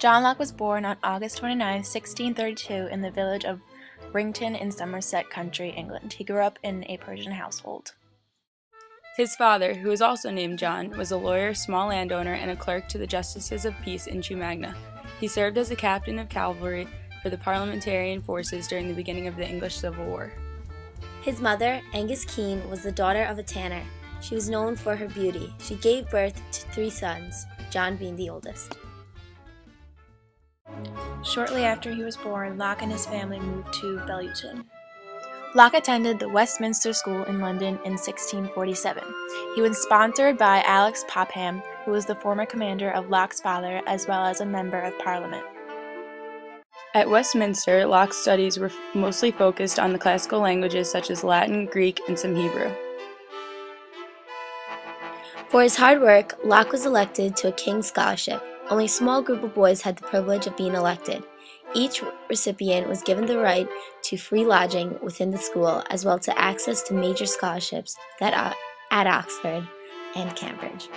John Locke was born on August 29, 1632 in the village of Rington in Somerset County, England. He grew up in a Persian household. His father, who was also named John, was a lawyer, small landowner, and a clerk to the Justices of Peace in Magna. He served as a captain of cavalry for the parliamentarian forces during the beginning of the English Civil War. His mother, Angus Keene, was the daughter of a tanner. She was known for her beauty. She gave birth to 3 sons, John being the oldest. Shortly after he was born, Locke and his family moved to Belluton. Locke attended the Westminster School in London in 1647. He was sponsored by Alex Popham, who was the former commander of Locke's father, as well as a member of Parliament. At Westminster, Locke's studies were mostly focused on the classical languages such as Latin, Greek, and some Hebrew. For his hard work, Locke was elected to a King's Scholarship. Only a small group of boys had the privilege of being elected. Each recipient was given the right to free lodging within the school, as well as access to major scholarships at Oxford and Cambridge.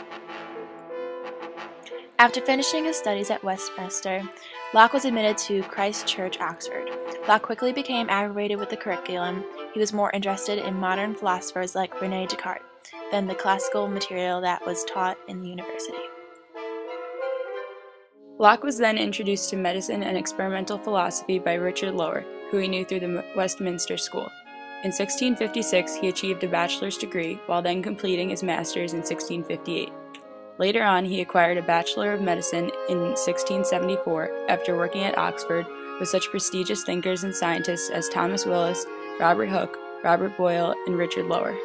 After finishing his studies at Westminster, Locke was admitted to Christ Church, Oxford. Locke quickly became aggravated with the curriculum. He was more interested in modern philosophers like René Descartes than the classical material that was taught in the university. Locke was then introduced to medicine and experimental philosophy by Richard Lower, who he knew through the Westminster School. In 1656, he achieved a bachelor's degree, while then completing his master's in 1658. Later on, he acquired a Bachelor of Medicine in 1674 after working at Oxford with such prestigious thinkers and scientists as Thomas Willis, Robert Hooke, Robert Boyle, and Richard Lower.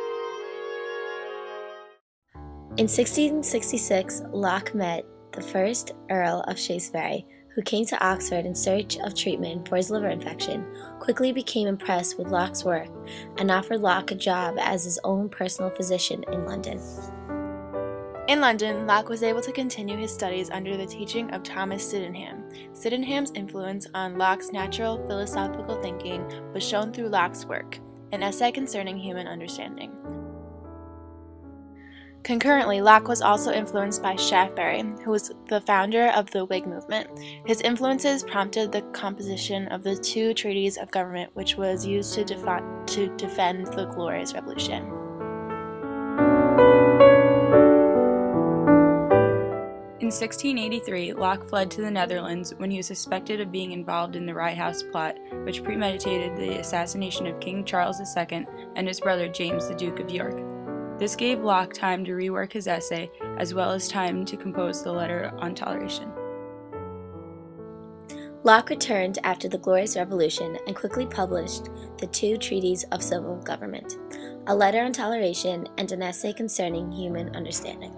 In 1666, Locke met the first Earl of Shaftesbury, who came to Oxford in search of treatment for his liver infection, quickly became impressed with Locke's work and offered Locke a job as his own personal physician in London. In London, Locke was able to continue his studies under the teaching of Thomas Sydenham. Sydenham's influence on Locke's natural philosophical thinking was shown through Locke's work, an essay concerning human understanding. Concurrently, Locke was also influenced by Shaftesbury, who was the founder of the Whig movement. His influences prompted the composition of the 2 treaties of government, which was used to defend the Glorious Revolution. In 1683, Locke fled to the Netherlands when he was suspected of being involved in the Rye House plot, which premeditated the assassination of King Charles II and his brother James, the Duke of York. This gave Locke time to rework his essay, as well as time to compose the letter on toleration. Locke returned after the Glorious Revolution and quickly published the 2 treaties of civil government, a letter on toleration, and an essay concerning human understanding.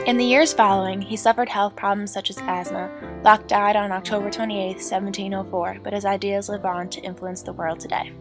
In the years following, he suffered health problems such as asthma. Locke died on October 28, 1704, but his ideas live on to influence the world today.